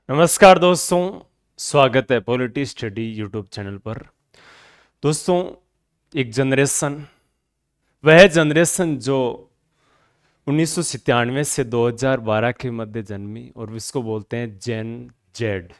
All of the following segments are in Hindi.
नमस्कार दोस्तों, स्वागत है पॉलिटी स्टडी यूट्यूब चैनल पर। दोस्तों, एक जनरेशन, वह जनरेशन जो 1997 से 2012 के मध्य जन्मी और इसको बोलते हैं जेन जेड।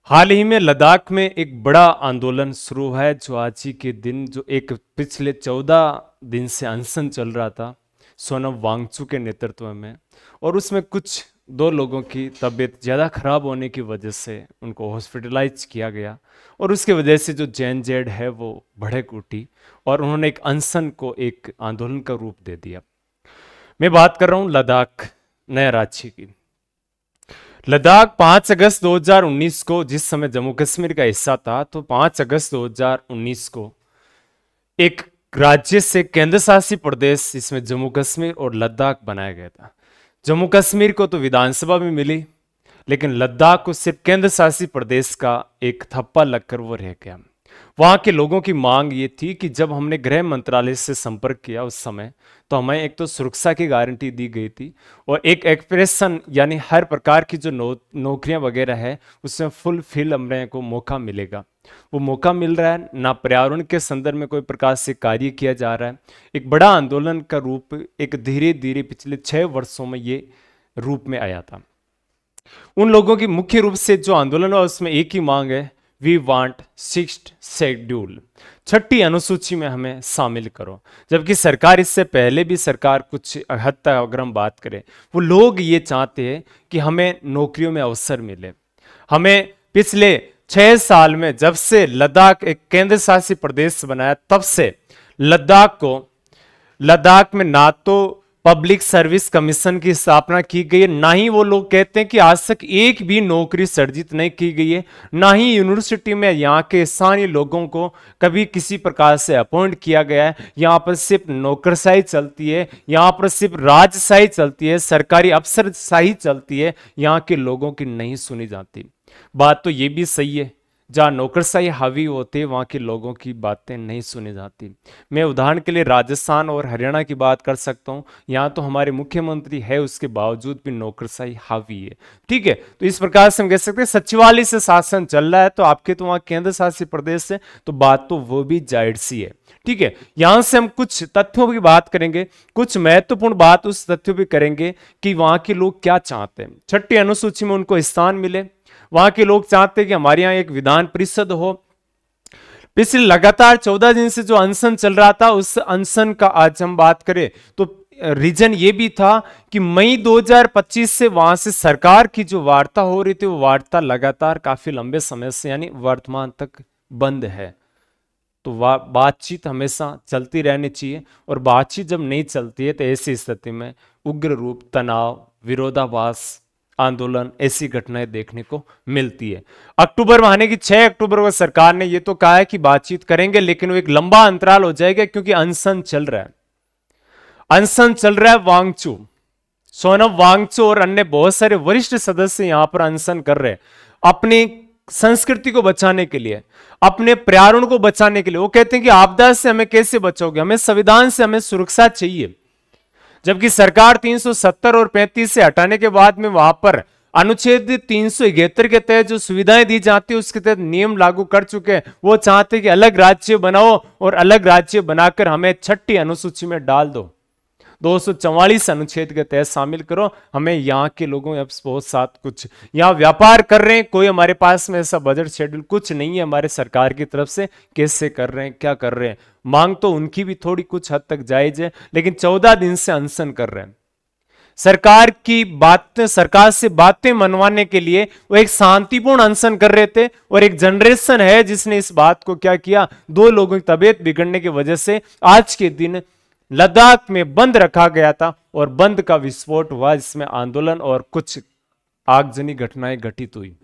हाल ही में लद्दाख में एक बड़ा आंदोलन शुरू है जो आज ही के दिन जो एक पिछले 14 दिन से अनशन चल रहा था सोनम वांगचुक के नेतृत्व में, और उसमें कुछ 2 लोगों की तबीयत ज़्यादा खराब होने की वजह से उनको हॉस्पिटलाइज किया गया और उसके वजह से जो जेन जेड है वो भड़क उठी और उन्होंने एक अनशन को एक आंदोलन का रूप दे दिया। मैं बात कर रहा हूँ लद्दाख नया राज्य की। लद्दाख 5 अगस्त 2019 को, जिस समय जम्मू कश्मीर का हिस्सा था, तो 5 अगस्त 2019 को एक राज्य से केंद्र शासित प्रदेश, इसमें जम्मू कश्मीर और लद्दाख बनाया गया था। जम्मू कश्मीर को तो विधानसभा भी मिली, लेकिन लद्दाख को सिर्फ केंद्र शासित प्रदेश का एक थप्पा लगकर वो रह गया। वहां के लोगों की मांग ये थी कि जब हमने गृह मंत्रालय से संपर्क किया उस समय, तो हमें एक तो सुरक्षा की गारंटी दी गई थी और एक एक्सप्रेशन यानी हर प्रकार की जो नौकरियां वगैरह है उसमें फुलफिल हमने को मौका मिलेगा। वो मौका मिल रहा है ना, पर्यावरण के संदर्भ में कोई प्रकार से कार्य किया जा रहा है। एक बड़ा आंदोलन का रूप एक धीरे धीरे पिछले 6 वर्षों में ये रूप में आया था। उन लोगों की मुख्य रूप से जो आंदोलन है उसमें एक ही मांग है, वी वांट 6th शेड्यूल, 6ठी अनुसूची में हमें शामिल करो। जबकि सरकार इससे पहले भी सरकार कुछ हद तक अगर हम बात करें, वो लोग ये चाहते हैं कि हमें नौकरियों में अवसर मिले। हमें पिछले 6 साल में जब से लद्दाख एक केंद्र शासित प्रदेश बनाया तब से लद्दाख में ना तो पब्लिक सर्विस कमीशन की स्थापना की गई है, ना ही वो लोग कहते हैं कि आज तक एक भी नौकरी सर्जित नहीं की गई है, ना ही यूनिवर्सिटी में यहाँ के स्थानीय लोगों को कभी किसी प्रकार से अपॉइंट किया गया है। यहाँ पर सिर्फ नौकरशाही चलती है, यहाँ पर सिर्फ राजशाही चलती है, सरकारी अफसरशाही चलती है, यहाँ के लोगों की नहीं सुनी जाती। बात तो ये भी सही है, जहाँ नौकरशाही हावी होते वहाँ के लोगों की बातें नहीं सुनी जाती। मैं उदाहरण के लिए राजस्थान और हरियाणा की बात कर सकता हूँ। यहाँ तो हमारे मुख्यमंत्री है, उसके बावजूद भी नौकरशाही हावी है। ठीक है, तो इस प्रकार से हम कह सकते हैं सचिवालय से शासन चल रहा है, तो आपके तो वहाँ केंद्र शासित प्रदेश से, तो बात तो वो भी जाहिर सी है। ठीक है, यहां से हम कुछ तथ्यों की बात करेंगे, कुछ महत्वपूर्ण बात उस तथ्यों भी करेंगे कि वहां के लोग क्या चाहते हैं। 6ठी अनुसूची में उनको स्थान मिले, वहां के लोग चाहते हैं कि हमारे यहां एक विधान परिषद हो। पिछले लगातार 14 दिन से जो अनशन चल रहा था, उस अनशन का आज हम बात करें तो रीजन ये भी था कि मई 2025 से वहां से सरकार की जो वार्ता हो रही थी, वो वार्ता लगातार काफी लंबे समय से यानी वर्तमान तक बंद है। तो बातचीत हमेशा चलती रहनी चाहिए, और बातचीत जब नहीं चलती है तो ऐसी स्थिति में उग्र रूप, तनाव, विरोधाभास, आंदोलन, ऐसी घटनाएं देखने को मिलती है। अक्टूबर माने कि 6 अक्टूबर को सरकार ने ये तो कहा है कि बातचीत करेंगे, लेकिन वो एक लंबा अंतराल हो जाएगा क्योंकि अनशन चल रहा है। अनशन चल रहा है वांगचू, सोनम वांगचू और अन्य बहुत सारे वरिष्ठ सदस्य यहां पर अनशन कर रहे हैं अपनी संस्कृति को बचाने के लिए, अपने पर्यावरण को बचाने के लिए। वो कहते हैं कि आपदा से हमें कैसे बचाओगे, हमें संविधान से हमें सुरक्षा चाहिए। जबकि सरकार 370 और 35 से हटाने के बाद में वहां पर अनुच्छेद 371 के तहत जो सुविधाएं दी जाती है उसके तहत नियम लागू कर चुके हैं। वो चाहते हैं कि अलग राज्य बनाओ और अलग राज्य बनाकर हमें 6ठी अनुसूची में डाल दो, 244 अनुच्छेद के तहत शामिल करो। हमें यहाँ के लोगों अब बहुत साथ कुछ यहाँ व्यापार कर रहे हैं, कोई हमारे पास में ऐसा बजट शेड्यूल कुछ नहीं है हमारे सरकार की तरफ से, कैसे कर रहे हैं, क्या कर रहे हैं। मांग तो उनकी भी थोड़ी कुछ हद तक जायज है, लेकिन 14 दिन से अनशन कर रहे हैं। सरकार की बातें, सरकार से बातें मनवाने के लिए वो एक शांतिपूर्ण अनशन कर रहे थे, और एक जनरेशन है जिसने इस बात को क्या किया, 2 लोगों की तबीयत बिगड़ने की वजह से आज के दिन लद्दाख में बंद रखा गया था और बंद का विस्फोट हुआ, जिसमें आंदोलन और कुछ आगजनी घटनाएं घटित हुई।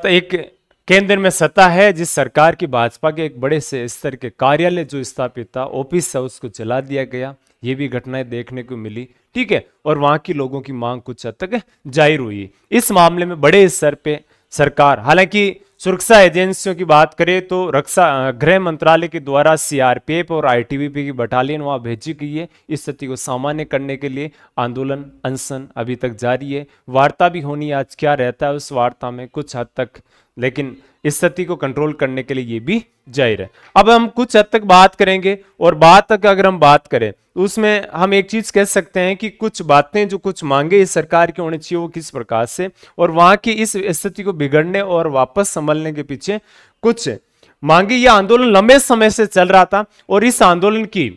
एक केंद्र में सत्ता है जिस सरकार की, भाजपा के एक बड़े से स्तर के कार्यालय जो स्थापित था, ऑफिस है, उसको जला दिया गया। ये भी घटनाएं देखने को मिली। ठीक है, और वहां की लोगों की मांग कुछ हद तक जाहिर हुई। इस मामले में बड़े स्तर पे सरकार, हालांकि सुरक्षा एजेंसियों की बात करें तो रक्षा गृह मंत्रालय के द्वारा सीआरपीएफ और आईटीबीपी की बटालियन वहां भेजी गई है इस स्थिति को सामान्य करने के लिए। आंदोलन अनशन अभी तक जारी है, वार्ता भी होनी है, आज क्या रहता है उस वार्ता में कुछ हद तक, लेकिन इस स्थिति को कंट्रोल करने के लिए ये भी जाहिर है। अब हम कुछ हद तक बात करेंगे, और बात तक अगर हम बात करें तो उसमें हम एक चीज कह सकते हैं कि कुछ बातें जो कुछ मांगे इस सरकार की होनी चाहिए वो किस प्रकार से, और वहां की इस स्थिति को बिगड़ने और वापस संभलने के पीछे कुछ मांगे। यह आंदोलन लंबे समय से चल रहा था, और इस आंदोलन की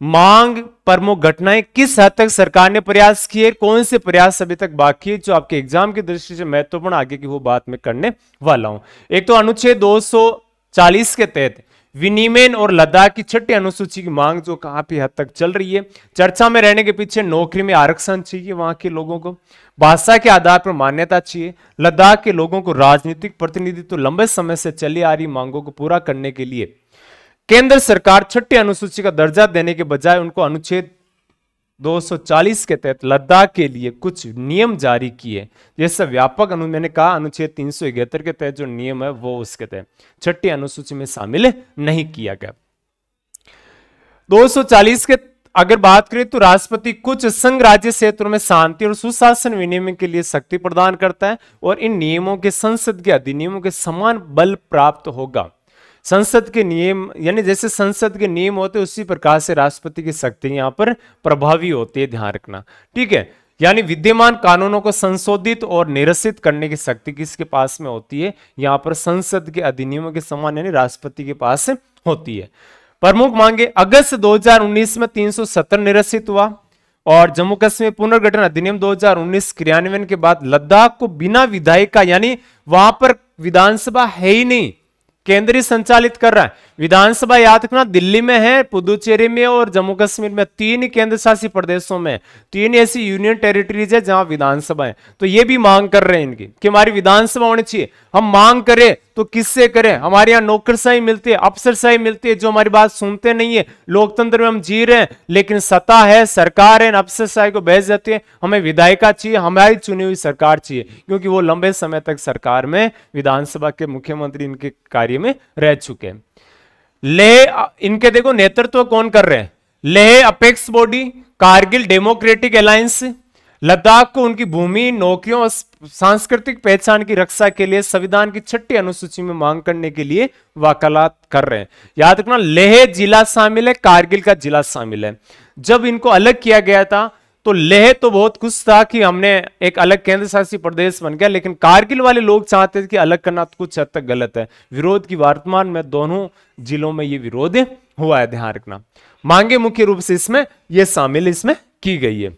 मांग प्रमुख घटनाएं किस हद तक सरकार ने प्रयास किए, कौन से प्रयास अभी तक बाकी है जो आपके एग्जाम की दृष्टि से महत्वपूर्ण आगे की वो बात मैं करने वाला हूं। एक तो अनुच्छेद 240 के तहत विनिमय और लद्दाख की छठी अनुसूची की मांग जो काफी हद तक चल रही है। चर्चा में रहने के पीछे नौकरी में आरक्षण चाहिए वहां के लोगों को, भाषा के आधार पर मान्यता चाहिए, लद्दाख के लोगों को राजनीतिक प्रतिनिधित्व, लंबे समय से चली आ रही मांगों को पूरा करने के लिए केंद्र सरकार छठी अनुसूची का दर्जा देने के बजाय उनको अनुच्छेद 240 के तहत लद्दाख के लिए कुछ नियम जारी किए, जैसे व्यापक मैंने कहा अनुच्छेद 371 के तहत जो नियम है वो उसके तहत छठी अनुसूची में शामिल नहीं किया गया। 240 के अगर बात करें तो राष्ट्रपति कुछ संघ राज्य क्षेत्रों में शांति और सुशासन विनियमन के लिए शक्ति प्रदान करता है, और इन नियमों के संसद के अधिनियमों के समान बल प्राप्त होगा। संसद के नियम यानी जैसे संसद के नियम होते उसी प्रकार से राष्ट्रपति की शक्ति यहां पर प्रभावी होती है, ध्यान रखना, ठीक है। यानी विद्यमान कानूनों को संशोधित और निरसित करने की शक्ति किसके पास में होती है, यहां पर संसद के अधिनियमों के समान यानी राष्ट्रपति के पास होती है। प्रमुख मांगे, अगस्त 2019 में 370 निरसित हुआ, और जम्मू कश्मीर पुनर्गठन अधिनियम 2019 क्रियान्वयन के बाद लद्दाख को बिना विधायक का, यानी वहां पर विधानसभा है ही नहीं, केंद्रीय संचालित कर रहा है। विधानसभा याद रखना दिल्ली में है, पुदुचेरी में और जम्मू कश्मीर में, 3 केंद्र शासित प्रदेशों में 3 ऐसी यूनियन टेरिटरीज है जहां विधानसभा है। तो ये भी मांग कर रहे हैं इनकी कि हमारी विधानसभा होनी चाहिए। हम मांग करें तो किससे करें, हमारे यहाँ नौकरशाही मिलती है, अफसरशाही मिलती है, जो हमारी बात सुनते नहीं है। लोकतंत्र में हम जी रहे हैं, लेकिन सत्ता है, सरकार है, अफसरशाही को भेज देती है। हमें विधायिका चाहिए, हमारी चुनी हुई सरकार चाहिए, क्योंकि वो लंबे समय तक सरकार में विधानसभा के मुख्यमंत्री इनके कार्य में रह चुके हैं। लेह इनके देखो नेतृत्व कौन कर रहे हैं, Leh apex body, Kargil democratic alliance, Ladakh को उनकी भूमि, नौकरियों और सांस्कृतिक पहचान की रक्षा के लिए संविधान की छठी अनुसूची में मांग करने के लिए वकालत कर रहे हैं। याद रखना लेह जिला शामिल है, कारगिल का जिला शामिल है। जब इनको अलग किया गया था तो लेह तो बहुत खुश था कि हमने एक अलग केंद्र शासित प्रदेश बन गया, लेकिन कारगिल वाले लोग चाहते थे कि अलग करना तो कुछ हद तक गलत है। विरोध की वर्तमान में दोनों जिलों में ये विरोध हुआ है, ध्यान रखना। मांगे मुख्य रूप से इसमें ये शामिल इसमें की गई है।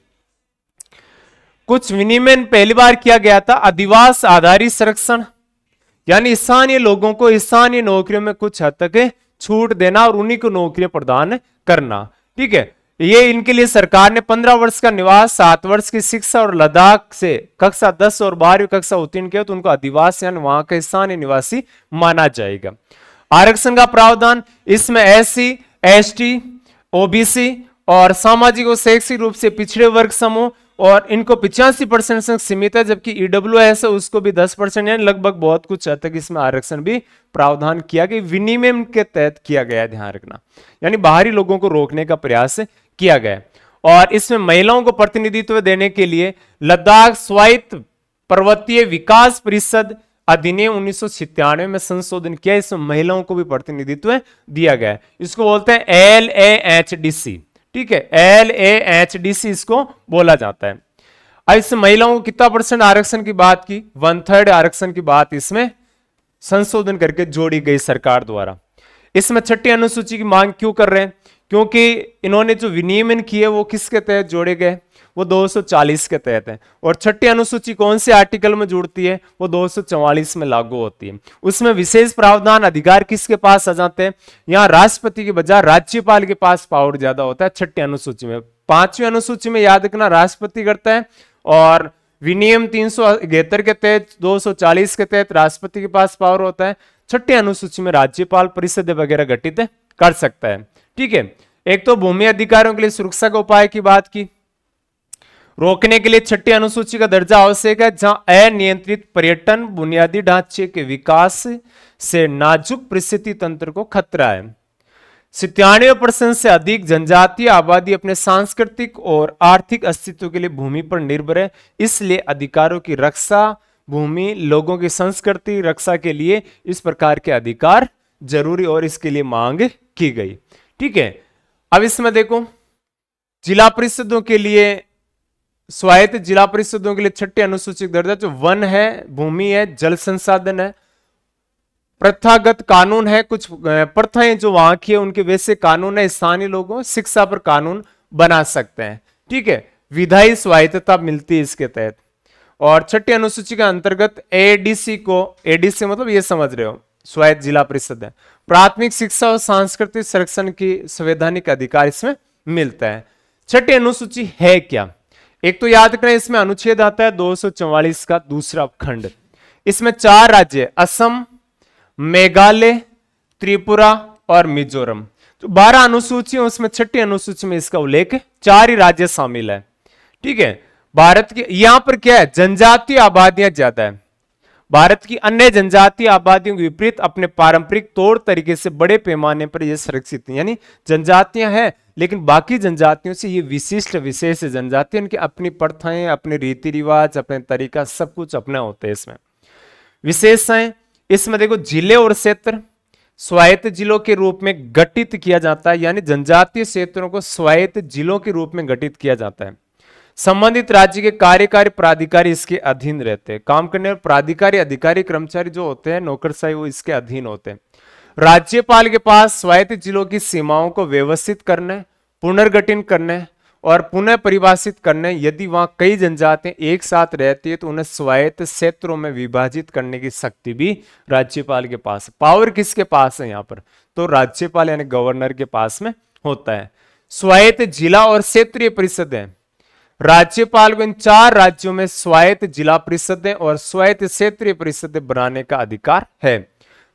कुछ विनिमय पहली बार किया गया था, अधिवास आधारित संरक्षण, यानी स्थानीय लोगों को स्थानीय नौकरियों में कुछ हद तक छूट देना और उन्हीं को नौकरियां प्रदान करना, ठीक है। ये इनके लिए सरकार ने 15 वर्ष का निवास, 7 वर्ष की शिक्षा और लद्दाख से कक्षा 10 और 12वीं कक्षा उत्तीर्ण किया तो उनको अधिवास यानी वहां का स्थानीय निवासी माना जाएगा। आरक्षण का प्रावधान, इसमें SC, ST, OBC और सामाजिक और शैक्षिक रूप से पिछड़े वर्ग समूह, और इनको 85% से सीमित है, जबकि EWS है उसको भी 10% यानी लगभग बहुत कुछ हद तक इसमें आरक्षण भी प्रावधान किया गया, विनिमय के तहत किया गया, ध्यान रखना। यानी बाहरी लोगों को रोकने का प्रयास किया गया। और इसमें महिलाओं को प्रतिनिधित्व देने के लिए लद्दाख स्वायत्त पर्वतीय विकास परिषद अधिनियम 1997 में संशोधन किया, इसमें महिलाओं को भी प्रतिनिधित्व दिया गया। इसको बोलते हैं LAHDC, ठीक है, LAHDC इसको बोला जाता है। अब इससे महिलाओं को कितना % आरक्षण की बात की, 1/3 आरक्षण की बात इसमें संशोधन करके जोड़ी गई सरकार द्वारा। इसमें छठी अनुसूची की मांग क्यों कर रहे हैं, क्योंकि इन्होंने जो विनियमन किए वो किसके तहत जोड़े गए, वो 240 के तहत है। और छठी अनुसूची कौन से आर्टिकल में जुड़ती है, वो 244 में लागू होती है। उसमें विशेष प्रावधान अधिकार किसके पास आ जाते हैं, यहाँ राष्ट्रपति के बजाय राज्यपाल के पास पावर ज्यादा होता है छठी अनुसूची में। 5वीं अनुसूची में याद रखना राष्ट्रपति करता है, और विनियम 371 के तहत 240 के तहत राष्ट्रपति के पास पावर होता है। छठी अनुसूची में राज्यपाल परिषद वगैरह गठित कर सकता है, ठीक है। एक तो भूमि अधिकारों के लिए सुरक्षा के उपाय की बात की, रोकने के लिए छठी अनुसूची का दर्जा आवश्यक है जहां अनियंत्रित पर्यटन बुनियादी ढांचे के विकास से नाजुक परिस्थिति तंत्र को खतरा है। 97% से अधिक जनजातीय आबादी अपने सांस्कृतिक और आर्थिक अस्तित्व के लिए भूमि पर निर्भर है, इसलिए अधिकारों की रक्षा, भूमि लोगों की संस्कृति रक्षा के लिए इस प्रकार के अधिकार जरूरी और इसके लिए मांग की गई। ठीक है, अब इसमें देखो जिला परिषदों के लिए, स्वायत्त जिला परिषदों के लिए छठी अनुसूची दर्जा जो वन है, भूमि है, जल संसाधन है, प्रथागत कानून है, कुछ प्रथाएं जो वहां की है उनके वैसे कानून है, स्थानीय लोगों शिक्षा पर कानून बना सकते हैं। ठीक है, विधायी स्वायत्तता मिलती है इसके तहत। और छठी अनुसूची के अंतर्गत एडीसी को, एडीसी मतलब ये समझ रहे हो स्वायत्त जिला परिषद है, प्राथमिक शिक्षा और सांस्कृतिक संरक्षण की संवैधानिक अधिकार इसमें मिलता है। छठी अनुसूची है क्या? एक तो याद करें इसमें अनुच्छेद आता है 244 का दूसरा खंड। इसमें 4 राज्य असम, मेघालय, त्रिपुरा और मिजोरम, तो 12 अनुसूची उसमें छठी अनुसूची में इसका उल्लेख 4 ही राज्य शामिल है। ठीक है, भारत की यहां पर क्या है, जनजातीय आबादियां ज्यादा है। भारत की अन्य जनजातीय आबादियों के विपरीत अपने पारंपरिक तौर तरीके से बड़े पैमाने पर यह संरक्षित है, यानी जनजातियां हैं लेकिन बाकी जनजातियों से ये विशिष्ट विशेष जनजाति, इनकी अपनी प्रथाएं, अपने रीति रिवाज, अपने तरीका सब कुछ अपना होते हैं। इसमें विशेषताएं, इसमें देखो जिले और क्षेत्र स्वायत्त जिलों के रूप में गठित किया जाता है, यानी जनजातीय क्षेत्रों को स्वायत्त जिलों के रूप में गठित किया जाता है। संबंधित राज्य के कार्यकारी प्राधिकारी इसके अधीन रहते हैं, काम करने वाले प्राधिकारी अधिकारी कर्मचारी जो होते हैं नौकरशाही वो इसके अधीन होते हैं। राज्यपाल के पास स्वायत्त जिलों की सीमाओं को व्यवस्थित करने, पुनर्गठन करने और पुनः परिभाषित करने, यदि वहां कई जनजातियां एक साथ रहती है तो उन्हें स्वायत्त क्षेत्रों में विभाजित करने की शक्ति भी राज्यपाल के पास है। पावर किसके पास है यहाँ पर? तो राज्यपाल यानी गवर्नर के पास में होता है। स्वायत्त जिला और क्षेत्रीय परिषदें, राज्यपाल को इन 4 राज्यों में स्वायत्त जिला परिषदें और स्वायत्त क्षेत्रीय परिषदें बनाने का अधिकार है।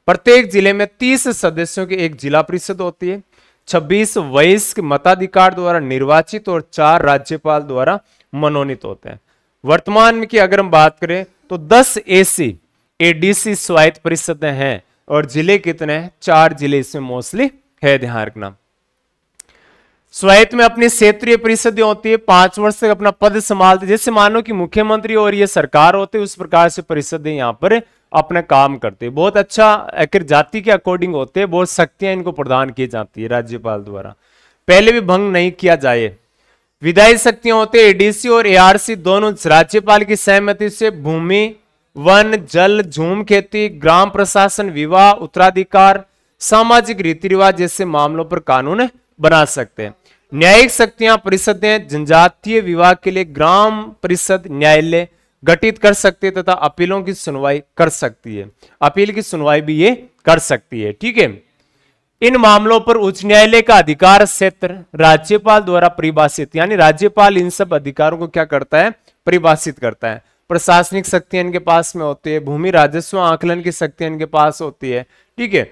प्रत्येक जिले में 30 सदस्यों की एक जिला परिषद होती है, 26 वयस्क मताधिकार द्वारा निर्वाचित और 4 राज्यपाल द्वारा मनोनीत होते हैं। वर्तमान में की अगर हम बात करें तो 10 ऐसी एडीसी स्वायत्त परिषदें हैं और जिले कितने हैं? 4 जिले इसमें मोस्टली है, ध्यान रखना। स्वायत्त में अपनी क्षेत्रीय परिषदें होती है, 5 वर्ष तक अपना पद संभालते, जैसे मानो कि मुख्यमंत्री और ये सरकार होते, उस प्रकार से परिषदें यहाँ पर अपना काम करते हैं। बहुत अच्छा एक जाति के अकॉर्डिंग होते हैं, बहुत शक्तियां इनको प्रदान की जाती है राज्यपाल द्वारा, पहले भी भंग नहीं किया जाए। विधायी शक्तियां होते हैं एडीसी और एआरसी दोनों राज्यपाल की सहमति से भूमि, वन, जल, झूम खेती, ग्राम प्रशासन, विवाह, उत्तराधिकार, सामाजिक रीति रिवाज जैसे मामलों पर कानून बना सकते हैं। न्यायिक शक्तियां परिषदें जनजातीय विवाद के लिए ग्राम परिषद न्यायालय गठित कर सकती है तथा अपीलों की सुनवाई कर सकती है, अपील की सुनवाई भी ये कर सकती है। ठीक है, इन मामलों पर उच्च न्यायालय का अधिकार क्षेत्र राज्यपाल द्वारा परिभाषित, यानी राज्यपाल इन सब अधिकारों को क्या करता है? परिभाषित करता है। प्रशासनिक शक्तियां इनके पास में होती है, भूमि राजस्व आकलन की शक्तियां इनके पास होती है। ठीक है,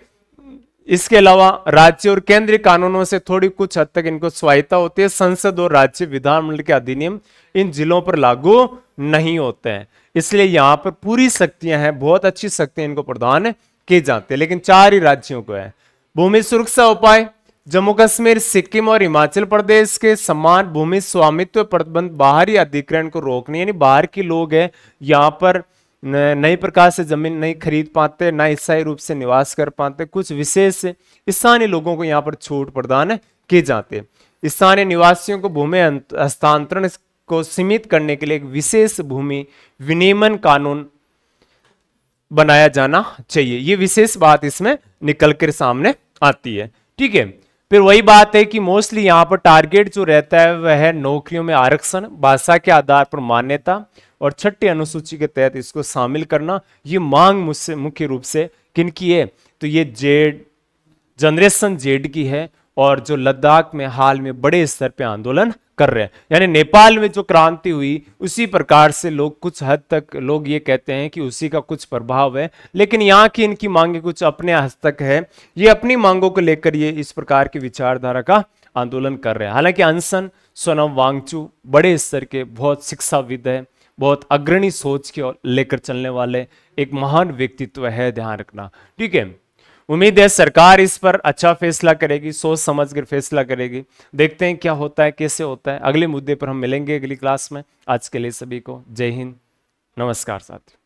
इसके अलावा राज्य और केंद्रीय कानूनों से थोड़ी कुछ हद तक इनको स्वायत्ता होती है। संसद और राज्य विधानमंडल के अधिनियम इन जिलों पर लागू नहीं होते हैं, इसलिए यहाँ पर पूरी शक्तियां हैं, बहुत अच्छी शक्तियां इनको प्रदान की जाती है, लेकिन 4 ही राज्यों को है। भूमि सुरक्षा उपाय, जम्मू कश्मीर, सिक्किम और हिमाचल प्रदेश के समान भूमि स्वामित्व प्रतिबंध बाहरी अधिग्रहण को रोकने, यानी बाहर के लोग हैं यहाँ पर नई प्रकार से जमीन नहीं खरीद पाते, ना स्थायी रूप से निवास कर पाते, कुछ विशेष स्थानीय लोगों को यहाँ पर छूट प्रदान किए जाते हैं। स्थानीय निवासियों को भूमि हस्तांतरण को सीमित करने के लिए एक विशेष भूमि विनियमन कानून बनाया जाना चाहिए, ये विशेष बात इसमें निकल कर सामने आती है। ठीक है, फिर वही बात है कि मोस्टली यहाँ पर टारगेट जो रहता है वह है नौकरियों में आरक्षण, भाषा के आधार पर मान्यता और छठी अनुसूची के तहत इसको शामिल करना। ये मांग मुझसे मुख्य रूप से किनकी है? तो ये जनरेशन जेड की है, और जो लद्दाख में हाल में बड़े स्तर पे आंदोलन कर रहे हैं, यानी नेपाल में जो क्रांति हुई उसी प्रकार से लोग कुछ हद तक लोग ये कहते हैं कि उसी का कुछ प्रभाव है, लेकिन यहाँ की इनकी मांगे कुछ अपने हस्तक है। ये अपनी मांगों को लेकर ये इस प्रकार की विचारधारा का आंदोलन कर रहे हैं। हालांकि अनशन सोनम वांगचुक बड़े स्तर के बहुत शिक्षाविद है, बहुत अग्रणी सोच के लेकर चलने वाले एक महान व्यक्तित्व है, ध्यान रखना। ठीक है, उम्मीद है सरकार इस पर अच्छा फैसला करेगी, सोच समझ कर फैसला करेगी। देखते हैं क्या होता है, कैसे होता है। अगले मुद्दे पर हम मिलेंगे अगली क्लास में। आज के लिए सभी को जय हिंद, नमस्कार साथियों।